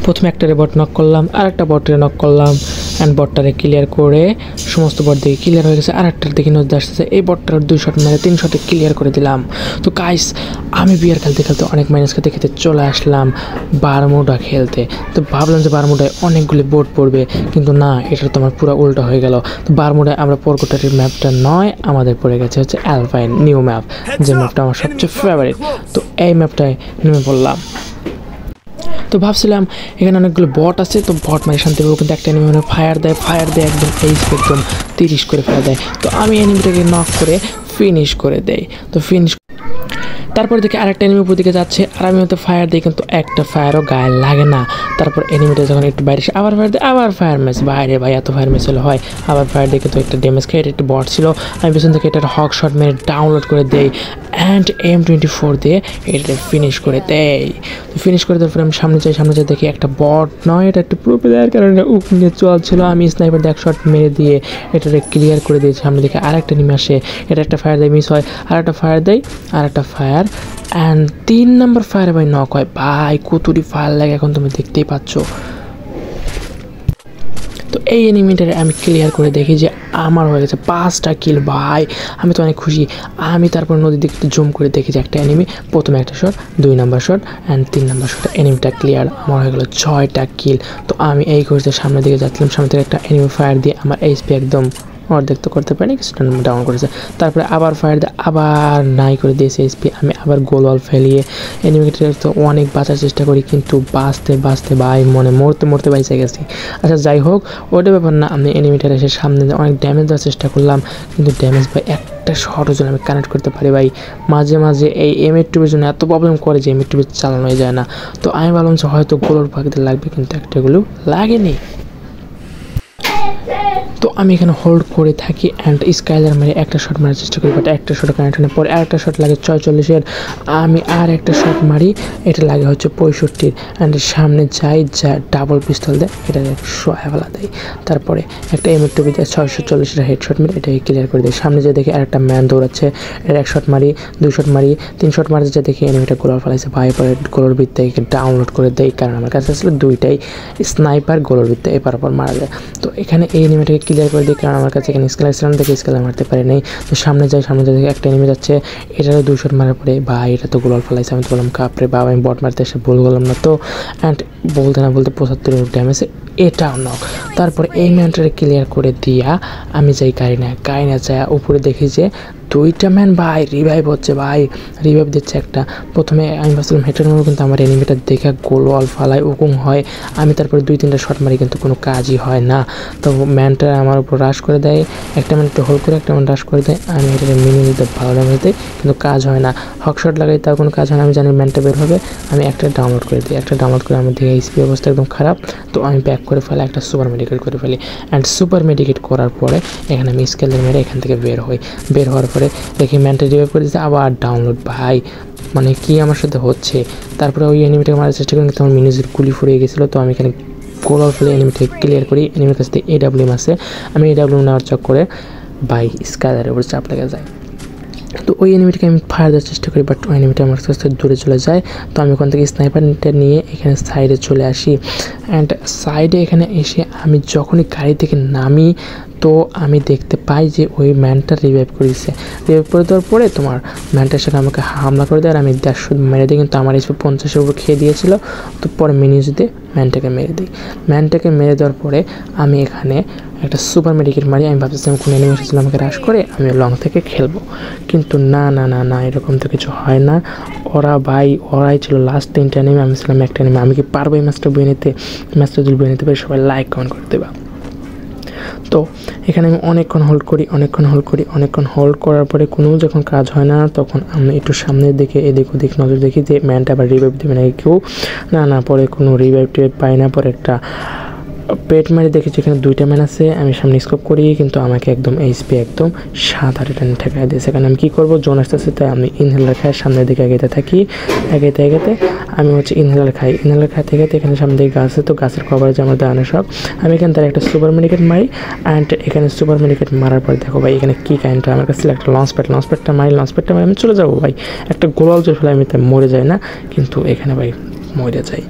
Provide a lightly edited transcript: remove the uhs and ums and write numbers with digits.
প্রথমে একটারে বট নক করলাম, আরেকটা বটরে নক করলাম অ্যান্ড বটটারে ক্লিয়ার করে সমস্ত বট দিকে ক্লিয়ার হয়ে গেছে। আরেকটার দিকে নজর আসতেছে, এই বটটার 2 শট মেরে 3 শটে ক্লিয়ার করে দিলাম। তো গাইস আমি বিয়ার খেলতে খেলতে অনেক মাইনাস খেতে খেতে চলে আসলাম বারমুডা খেলতে। তো ভাবলাম যে বারমুডায় অনেকগুলি বোট পড়বে, কিন্তু না, এটা তো আমার পুরো উল্টো হয়ে গেল। তো বারমুডায় আমরা পরকোটারির ম্যাপটা নয়, আমাদের পড়ে গেছে হচ্ছে অ্যালপাইন নিউ ম্যাপ, যে ম্যাপটা আমার সবচেয়ে ফেভারিট। তো এই ম্যাপটায় নেমে পড়লাম। তো ভাবছিলাম এখানে অনেকগুলো বট আছে, তো বট মানে শান্তি পাবো, কিন্তু একটা এনিমি ফায়ার দেয় একদম একদম 30 করে ফেলা দেয়। তো আমি এনিমিটাকে নক করে ফিনিশ করে দেই। তো ফিনিশ তারপর দেখি আরেকটা এনিমি উপর দিকে যাচ্ছে, আর আমি হয়তো ফায়ার দিই, কিন্তু একটা ফায়ারও গায়ে লাগে না। তারপর এনিমিটা যখন একটু বাইরে এসে আবার ফায়ার দেয়, আবার ফায়ার মেস, বাইরে ভাই এত ফায়ার মেস হলে হয়। আবার ফায়ার দিয়ে কিন্তু একটা ড্যামেজ খেয়ে, এটা একটা বট ছিল, আমি পেছন থেকে এটার হক শট মেরে ডাউনলোড করে দেই অ্যান্ড M24 দিয়ে এটা ফিনিশ করে দেই। তো ফিনিশ করে দেওয়ার পরে আমি সামনে যাই দেখি একটা বট নয়, এটা একটা প্রো প্লেয়ার, কারণ এটা উক নিয়ে চলছিল। আমি স্নাইপার দিয়ে এক শট মেরে দিয়ে এটাকে ক্লিয়ার করে দিয়েছি। সামনে দিকে আরেকটা নেমে আসে, এটা একটা ফায়ার দেয়, মিস হয়, আরেকটা ফায়ার দেয়, আরেকটা ফায়ার অ্যান্ড 3 নম্বর ফায়ারে ভাই নক হয়। ভাই কতটি ফায়ার লাগে এখন তুমি দেখতেই পাচ্ছ। তো এই এনিমিটারে আমি ক্লিয়ার করে দেখি যে আমার হয়ে গেছে 5টা কিল। ভাই আমি তো অনেক খুশি। আমি তারপর নদীর দিকে জুম করে দেখি যে একটা এনিমি, প্রথমে একটা শট, 2 নম্বর শট অ্যান্ড 3 নম্বর শট, এনিমিটা ক্লিয়ার, আমার হয়ে গেলো 6টা কিল। তো আমি এই করতে সামনের দিকে যাচ্ছিলাম, সামনে থেকে একটা এনিমি ফায়ার দিয়ে আমার এইচপি একদম অর্ধেক তো করতে পারিনি, কিছুটা ডাউন করেছে। তারপরে আবার ফায়ার দিয়ে আবার নাই করে দিয়েছে এইচপি। আমি আবার গোল ওয়াল ফেলিয়ে এনিমিটার তো অনেক বাঁচার চেষ্টা করি, কিন্তু বাঁচতে ভাই মনে মরতে বাইচে গেছি। আচ্ছা যাই হোক, ওটা ব্যাপার না। আমি এনিমিটার এসে সামনে অনেক ড্যামেজ দেওয়ার চেষ্টা করলাম, কিন্তু ড্যামেজ ভাই একটা শর্টের জন্য আমি কানেক্ট করতে পারি। ভাই মাঝে মাঝে এই M82 জন্য এত প্রবলেম করে যে M82 চালানোই যায় না। তো আমি ভাবলাম যে হয়তো গোলোর পাখিতে লাগবে, কিন্তু একটাগুলো লাগেনি। তো আমি এখানে হোল্ড করে থাকি অ্যান্ড স্কাইলার মেরে একটা শট মারার চেষ্টা করি, বাট একটা শট কানেক্ট হয় না। পরে আরেকটা শট লাগে 46-এর, আমি আর একটা শট মারি, এটা লাগে হচ্ছে 65-র অ্যান্ড সামনে যাই, যা ডাবল পিস্তল দেয়, এটা ফেলা দেয়। তারপরে একটা M82 দিয়ে 640-এর হেডশট মেরে এটাকে ক্লিয়ার করে দেয়। সামনে যে দেখি আরেকটা ম্যান দৌড়াচ্ছে, এর 1 শট মারি, 2 শট মারি, 3 শট মারতে যে দেখি এনিমিটা গোলার ফেলাইছে। ভাই পরে গোলার বৃত্তে ডাউনলোড করে দেয়, কারণ আমার কাছে আসলে 2টাই স্নাইপার গোলার বৃত্তে এপার ওপর মারা যায়। তো এখানে এই এনিমিটাকে ক্লিয়ার করে দিই, কারণ আমার কাছে এখানে স্কেলার ছিলাম, দেখে স্কেলার মারতে পারি নাই। তো সামনে যাই দেখি একটা এনিমি যাচ্ছে, এটারও 2 শট মারার পরে ভাই এটা তো গোলাল ফেলাইছে। আমি তো বললাম কাপড়ে বাবা, আমি বট মারতে এসে ভুল করলাম না তো, অ্যান্ড বলতে 75 ড্যামেজে এটাও নক। তারপরে এই ম্যানটারে ক্লিয়ার করে দিয়া আমি যাই গাড়ি না যায় উপরে দেখি যে 2টা ম্যান ভাই রিভাইভ হচ্ছে, ভাই রিভাইভ দিচ্ছে একটা। প্রথমে আমি ভাবছিলাম হেডশট মারবো, কিন্তু আমার এনিমিটা দেখে গোল ওয়াল ফালায় উকুম হয়। আমি তারপরে 2-3টা শট মারি, কিন্তু কোনো কাজই হয় না। তো ম্যানটা আমার উপর রাশ করে দেয়, একটা ম্যান একটু হোল্ড করে একটা ম্যান রাশ করে দেয়। আমি এটাকে মিনিয়ে দিতে ভালো ড্যামেজ দিই, কিন্তু কাজ হয় না। হক শট লাগাই তার কোনো কাজ হয় না। আমি জানি ম্যানটা বের হবে, আমি একটা ডাউনলোড করে দিই। একটা ডাউনলোড করে আমার দিকে এইচপি অবস্থা একদম খারাপ। তো আমি ব্যাক করে ফেলে একটা সুপার মেডিকেট করে ফেলি অ্যান্ড সুপার মেডিকেট করার পরে এখানে আমি স্কেলার মেরে এখান থেকে বের হওয়ার পরে দেখি ম্যানটা রিভাইভ করে দিচ্ছে, আবার ডাউনলোড। ভাই মানে কি আমার সাথে হচ্ছে। তারপরে ওই এনিমিটাকে মারার চেষ্টা করি, কিন্তু আমার মিনিজের গুলি ফুরিয়ে গেছিলো। তো আমি এখানে গোলার ফেলে এনিমিটাকে ক্লিয়ার করি। এনিমির কাছ থেকে AWM আছে, আমি AWM নেওয়ার চক্করে ভাই স্কাইলারের উপর চাপ লেগে যায়। তো ওই এনিমিটাকে আমি ফায়ার দেওয়ার চেষ্টা করি, বাট ওই এনিমিটা আমার কাছ থেকে দূরে চলে যায়। তো আমি ওখান থেকে স্নাইপারটা নিয়ে এখানে সাইডে চলে আসি অ্যান্ড সাইডে এখানে এসে আমি যখনই গাড়ি থেকে নামি, তো আমি দেখতে পাই যে ওই ম্যানটা রিভাইভ করে দিচ্ছে। রিভাইভ করে দেওয়ার পরে তোমার ম্যানটার সাথে আমাকে হামলা করে দেয়, আর আমি 150 মেরে দিই, কিন্তু আমার এইচপি 50-এর উপর খেয়ে দিয়েছিল। তো পরে মিনিউজ দিয়ে ম্যানটাকে মেরে দিই। ম্যানটাকে মেরে দেওয়ার পরে আমি এখানে একটা সুপার মেডিকেট মারি। আমি ভাবছিলাম কোনো এনিমি এসেছিল আমাকে রাশ করে আমি লং থেকে খেলবো, কিন্তু না এরকম তো কিছু হয় না। ওরাই ছিল লাস্ট 3টা এনিমি, আমি ছিলাম একটা এনিমি। আমি কি পারবো এই ম্যাচটা বয়ে নিতে? ম্যাচটা যদি বয়ে নিতে পারি সবাই লাইক কমেন্ট করে দেবা। তো এখানে আমি অনেকক্ষণ হোল্ড করার পরে কোনো যখন কাজ হয় না, তখন আমি একটু সামনের দিকে এদিক ওদিক নজর দেখি যে ম্যানটা আবার রিভাইভ দেবে নাকি কেউ। না পরে কোনো রিভাইভ পাই না। পরে একটা পেট মেরে দেখেছি এখানে 2টা ম্যান আছে। আমি সামনে স্কোপ করি, কিন্তু আমাকে একদম এইচপি একদম 7-8 ঠেকাই দিয়েছে। এখানে আমি কী করবো, জোন আসতেছে, তাই আমি ইনহেলার খাই, সামনের দিকে এগোতে থাকি। এগোতে আমি হচ্ছে ইনহেলার খাইতে এখানে সামনে দিকে গাছ আছে, তো গাছের কভারেজে আমার দাঁড়ানো সব। আমি এখানে তার একটা সুপার মেডিকেট মারি অ্যান্ড এখানে সুপার মেডিকেট মারার পর দেখো ভাই এখানে কী কাইন্ডটা আমার কাছে একটা লঞ্চপ্যাডটা মারি আমি চলে যাবো ভাই। একটা গোলাল জোর ফেলে আমি মরে যাই না, কিন্তু এখানে ভাই মরে যাই।